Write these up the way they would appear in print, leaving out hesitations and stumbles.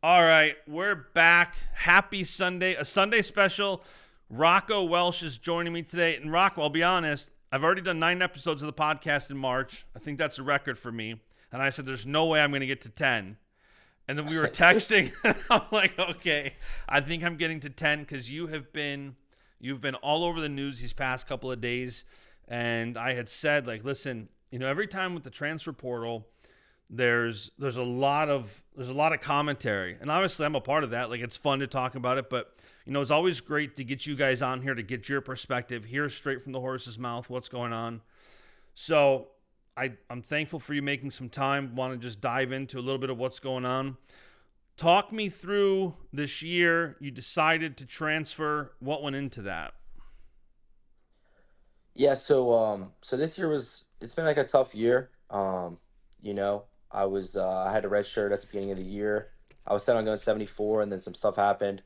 All right, we're back. Happy Sunday, a Sunday special. Rocco Welsh is joining me today. And Rocco, I'll be honest, I've already done 9 episodes of the podcast in March. I think that's a record for me. And I said, there's no way I'm going to get to 10. And then we were texting, and I'm like, okay, I think I'm getting to 10 because you've been all over the news these past couple of days. And I had said, like, listen, every time with the transfer portal, there's a lot of commentary, and obviously I'm a part of that. Like, it's fun to talk about it, but it's always great to get you guys on here to get your perspective, hear straight from the horse's mouth what's going on. So I'm thankful for you making some time. Want to just dive into a little bit of what's going on. Talk me through this year. You decided to transfer. What went into that? Yeah, so this year it's been like a tough year. You know, I had a red shirt at the beginning of the year. I was set on going 74 and then some stuff happened.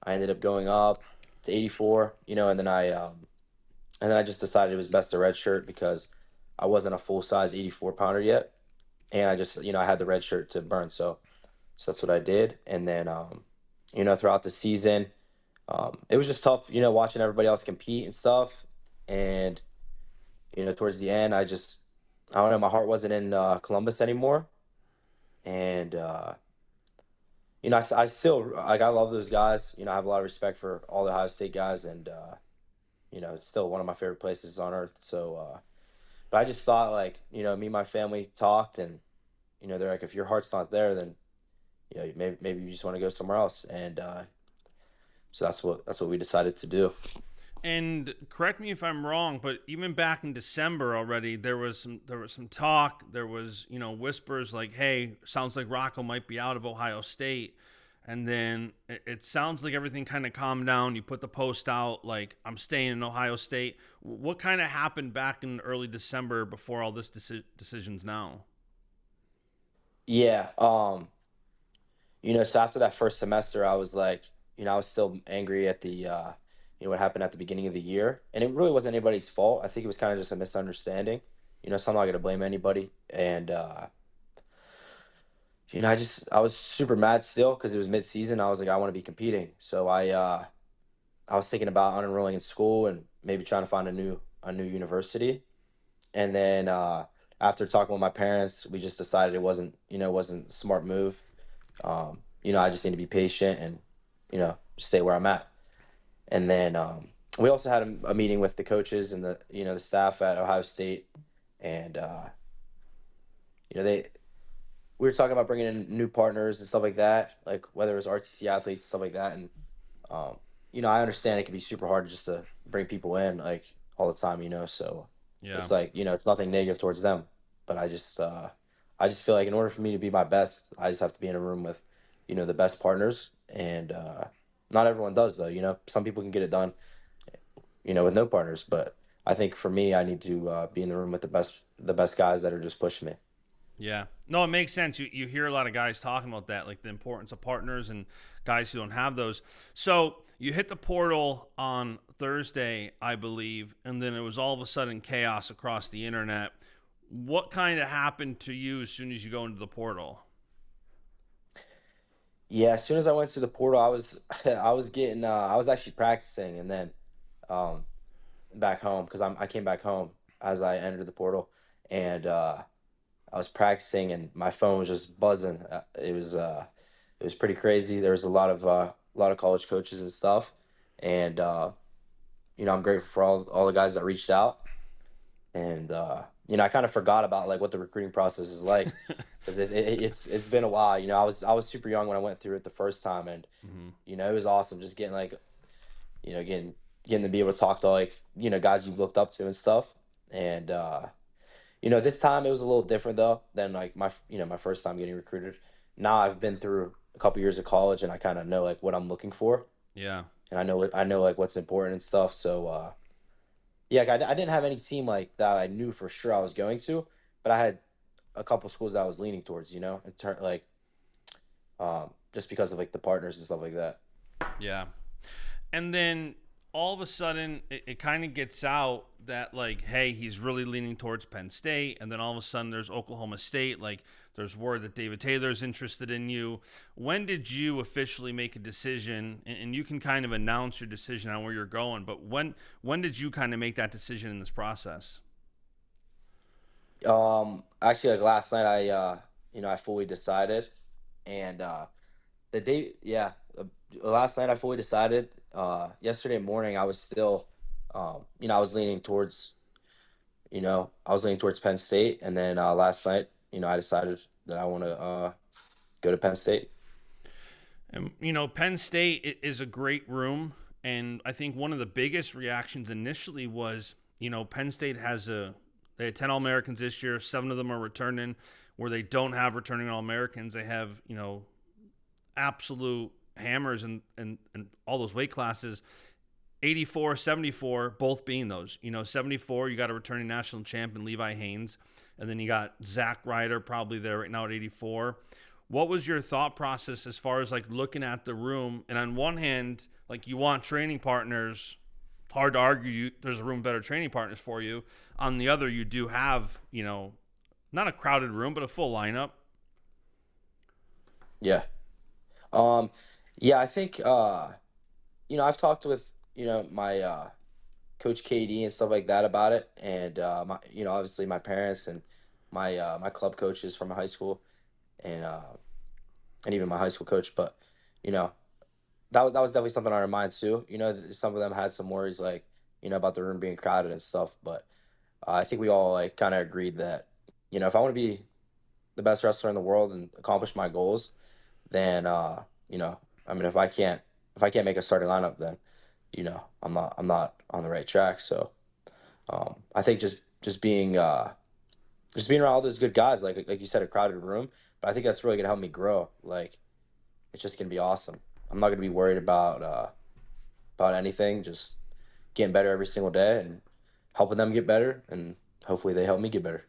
I ended up going up to 84, and then I just decided it was best to red shirt because I wasn't a full size 84 pounder yet. And I just, I had the red shirt to burn. So that's what I did. And then throughout the season, it was just tough, watching everybody else compete and stuff. And towards the end, I don't know, my heart wasn't in Columbus anymore. And, I still, like, I love those guys. I have a lot of respect for all the Ohio State guys. And, it's still one of my favorite places on earth. But I just thought, like, me and my family talked, and, they're like, if your heart's not there, then, maybe you just want to go somewhere else. And so that's what we decided to do. And correct me if I'm wrong, but even back in December already, there was some talk. There was whispers like, "Hey, sounds like Rocco might be out of Ohio State." And then it sounds like everything kind of calmed down. You put the post out like, "I'm staying in Ohio State." What kind of happened back in early December before all this decisions now? Yeah. So after that first semester, I was like, I was still angry at what happened at the beginning of the year. And it really wasn't anybody's fault. I think it was kind of just a misunderstanding, so I'm not going to blame anybody. And, I was super mad still because it was mid season. I was like, I want to be competing. So I was thinking about unenrolling in school and maybe trying to find a new university. And then, after talking with my parents, we just decided it wasn't a smart move. I just need to be patient and, stay where I'm at. And then we also had a meeting with the coaches and the staff at Ohio State, and they we were talking about bringing in new partners and stuff like that, like whether it was RTC athletes and stuff like that. And um, I understand it can be super hard just to bring people in like all the time, So Yeah. it's like it's nothing negative towards them, but I just feel like in order for me to be my best, I just have to be in a room with the best partners. And not everyone does, though. Some people can get it done with no partners. But I think for me, I need to be in the room with the best guys that are just pushing me. Yeah. No, it makes sense. You hear a lot of guys talking about that, like the importance of partners and guys who don't have those. So you hit the portal on Thursday, I believe, and then it was all of a sudden chaos across the internet. What kind of happened to you as soon as you go into the portal? Yeah, as soon as I went to the portal, I was actually practicing, and then um, back home because I came back home as I entered the portal, and I was practicing, and my phone was just buzzing. It was pretty crazy. There was a lot of college coaches and stuff, and I'm grateful for all the guys that reached out. And I kind of forgot about like what the recruiting process is like because it's been a while. I was super young when I went through it the first time, and Hmm. it was awesome just getting like getting to be able to talk to like guys you've looked up to and stuff. And this time it was a little different though than like my first time getting recruited. Now I've been through a couple years of college, and I kind of know like what I'm looking for, Yeah. and I know like what's important and stuff. So yeah, like, I didn't have any team like that I knew for sure I was going to, but I had a couple schools that I was leaning towards, in turn like just because of like the partners and stuff like that. Yeah. And then all of a sudden it kind of gets out that, like, hey, he's really leaning towards Penn State, and then all of a sudden there's Oklahoma State. Like, there's word that David Taylor's interested in you. When did you officially make a decision? And you can kind of announce your decision on where you're going, but when did you kind of make that decision in this process? Actually, like last night, I fully decided, and the day, yeah, last night I fully decided. Yesterday morning, I was still, I was leaning towards, I was leaning towards Penn State, and then last night, I decided that I want to go to Penn State. And, Penn State is a great room. And I think one of the biggest reactions initially was, Penn State they had 10 All-Americans this year. 7 of them are returning. Where they don't have returning All-Americans, they have, absolute hammers and all those weight classes. 84, 74, both being those. 74, you got a returning national champion, Levi Haynes. And then you got Zach Ryder probably there right now at 84. What was your thought process as far as, like, looking at the room? And on one hand, like, you want training partners. Hard to argue there's a room better training partners for you. On the other, you do have, not a crowded room, but a full lineup. Yeah. Yeah, I think, I've talked with, my coach KD and stuff like that about it. And, obviously my parents and my club coaches from high school and even my high school coach. But, that was definitely something on our mind too. Some of them had some worries, like, about the room being crowded and stuff. But I think we all, like, kind of agreed that, if I want to be the best wrestler in the world and accomplish my goals, then, I mean, if I can't make a starting lineup, then, I'm not on the right track. So, I think just being around all those good guys, like you said, a crowded room, but I think that's really gonna help me grow. Like, it's just gonna be awesome. I'm not gonna be worried about anything. Just getting better every single day and helping them get better, and hopefully they help me get better.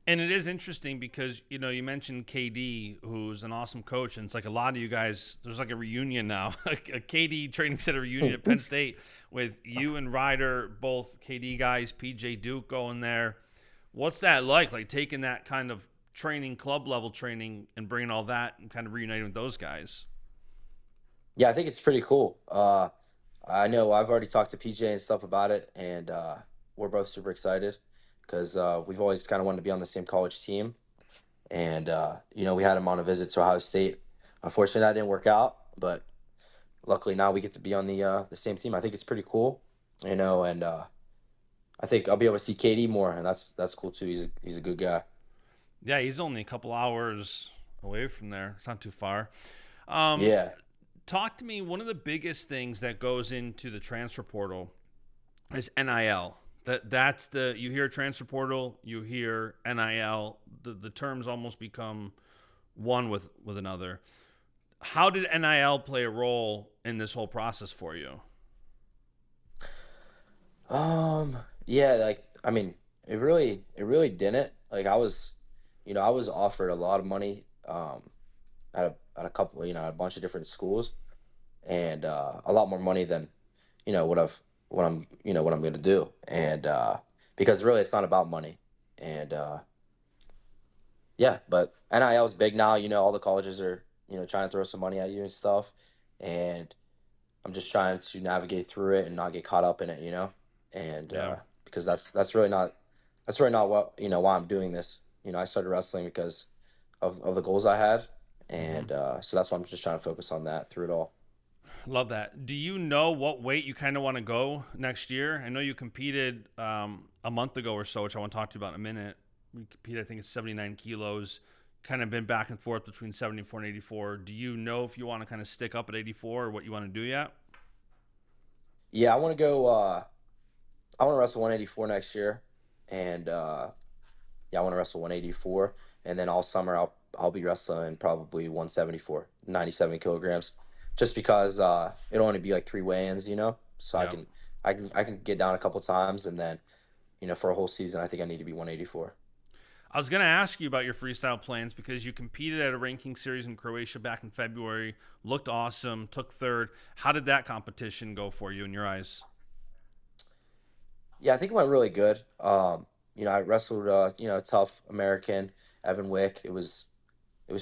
And it is interesting because, you mentioned KD, who's an awesome coach, and it's like a lot of you guys, there's like a reunion now, a KD training center reunion at Penn State with you and Ryder, both KD guys, PJ Duke going there. What's that like taking that kind of training, club level training, and bringing all that and kind of reuniting with those guys? Yeah, I think it's pretty cool. I know I've already talked to PJ and stuff about it, and we're both super excited because we've always kind of wanted to be on the same college team. And, we had him on a visit to Ohio State. Unfortunately, that didn't work out, but luckily now we get to be on the same team. I think it's pretty cool, and I think I'll be able to see KD more, and that's cool too. He's a good guy. Yeah, he's only a couple hours away from there. It's not too far. Um, Yeah. Talk to me. One of the biggest things that goes into the transfer portal is NIL. That's you hear transfer portal, you hear NIL. The terms almost become one with another. How did NIL play a role in this whole process for you? Yeah, like, I mean, it really didn't. Like, I was offered a lot of money at a couple, at a bunch of different schools, and a lot more money than, what I'm going to do. And because really it's not about money. And yeah, but NIL is big now. All the colleges are, trying to throw some money at you and stuff. And I'm just trying to navigate through it and not get caught up in it. And Yeah. because that's really not what, why I'm doing this. I started wrestling because of the goals I had. And so that's why I'm just trying to focus on that through it all. Love that. Do you know what weight you kind of want to go next year? I know you competed a month ago or so, which I want to talk to you about in a minute. You competed, I think it's 79 kilos, kind of been back and forth between 74 and 84. Do you know if you want to kind of stick up at 84 or what you want to do yet? Yeah, I want to go. I want to wrestle 184 next year, and yeah, I want to wrestle 184, and then all summer I'll be wrestling probably 174, 97 kilograms, just because it'll only be like 3 weigh-ins, so Yeah. I can get down a couple times, and then for a whole season I think I need to be 184. I was going to ask you about your freestyle plans because you competed at a ranking series in Croatia back in February, looked awesome, took third. How did that competition go for you in your eyes? Yeah, I think it went really good. I wrestled a tough American, Evan Wick. It was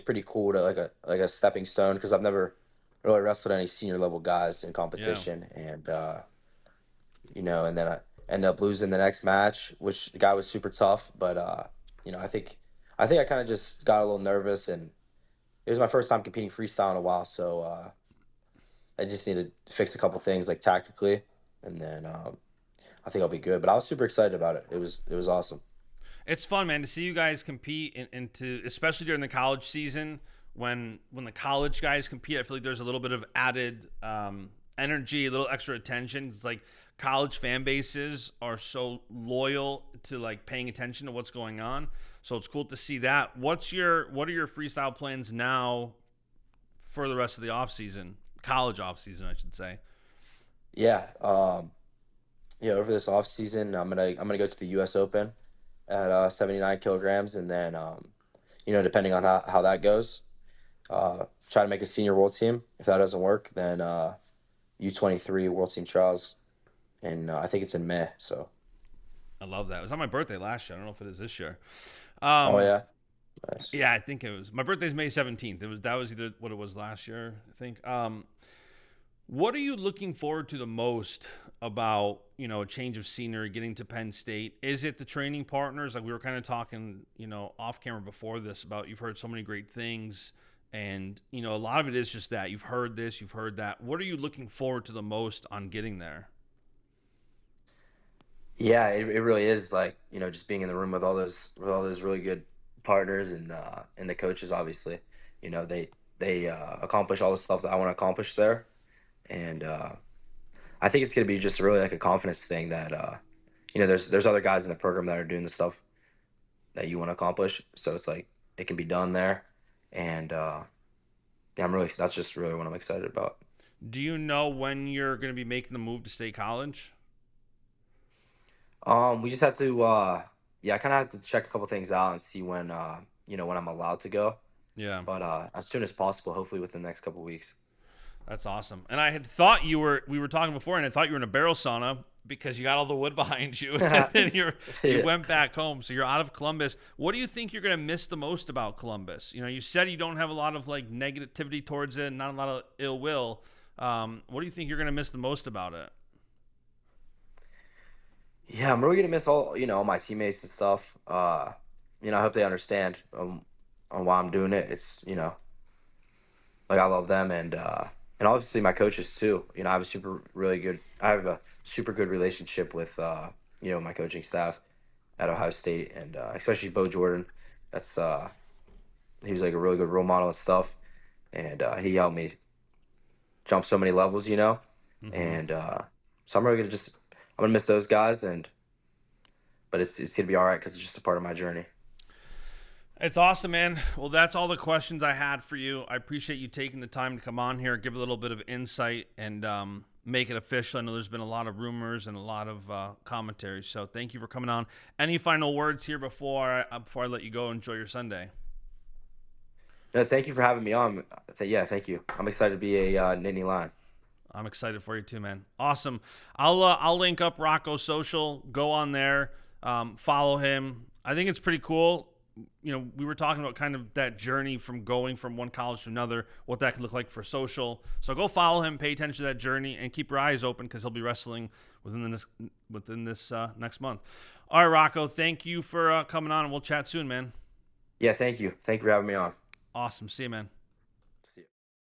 pretty cool to like a stepping stone because I've never really wrestled any senior level guys in Yeah. competition, and then I ended up losing the next match, which the guy was super tough, but I think I kind of just got a little nervous, and it was my first time competing freestyle in a while, so I just needed to fix a couple things like tactically, and then I think I'll be good. But I was super excited about it. It was awesome. It's fun, man, to see you guys compete into, especially during the college season when the college guys compete. I feel like there's a little bit of added energy, a little extra attention. It's like college fan bases are so loyal to like paying attention to what's going on. So it's cool to see that. What are your freestyle plans now for the rest of the off season, college off season, I should say? Yeah, over this off season, I'm gonna go to the U.S. Open at 79 kilograms, and then depending on how that goes, try to make a senior world team. If that doesn't work, then U23 World Team Trials, and I think it's in May. So, I love that. It was on my birthday last year. I don't know if it is this year. oh Um, yeah, nice. yeah, I think it was. My birthday's May 17th. That was either what it was last year, I think. What are you looking forward to the most about, a change of scenery, getting to Penn State? Is it the training partners? Like we were kind of talking, off camera before this about you've heard so many great things, and, a lot of it is just that. You've heard this, you've heard that. What are you looking forward to the most on getting there? Yeah, it really is like just being in the room with all those really good partners and the coaches. Obviously, they accomplish all the stuff that I want to accomplish there, and I think it's gonna be just really like a confidence thing that there's other guys in the program that are doing the stuff that you want to accomplish. So it's like it can be done there, and yeah, that's just really what I'm excited about. Do you know when you're going to be making the move to State College? We just have to yeah, I kind of have to check a couple things out and see when I'm allowed to go, Yeah. but as soon as possible, hopefully within the next couple weeks. That's awesome. And I had thought we were talking before, and I thought you were in a barrel sauna because you got all the wood behind you, and then you Yeah. went back home. So you're out of Columbus. What do you think you're going to miss the most about Columbus? You said you don't have a lot of like negativity towards it, not a lot of ill will. What do you think you're going to miss the most about it? Yeah, I'm really gonna miss all my teammates and stuff. I hope they understand on why I'm doing it. It's like I love them and obviously my coaches too. I have a super good relationship with my coaching staff at Ohio State and especially Bo Jordan. That's he was like a really good role model and stuff, and he helped me jump so many levels. Mm-hmm. And so I'm gonna miss those guys, but it's gonna be all right because it's just a part of my journey. It's awesome, man. Well, that's all the questions I had for you. I appreciate you taking the time to come on here, give a little bit of insight, and make it official. I know there's been a lot of rumors and a lot of commentary, so thank you for coming on. Any final words here before I let you go? Enjoy your Sunday. No, thank you for having me on. Yeah, thank you. I'm excited to be a Nittany Lion. I'm excited for you too, man. Awesome. I'll link up Rocco social. Go on there, follow him. I think it's pretty cool. We were talking about kind of that journey from going from one college to another, what that can look like for social. So go follow him, pay attention to that journey, and keep your eyes open because he'll be wrestling within this next month. All right, Rocco. Thank you for coming on, and we'll chat soon, man. Yeah, thank you. Thank you for having me on. Awesome. See you, man. See you.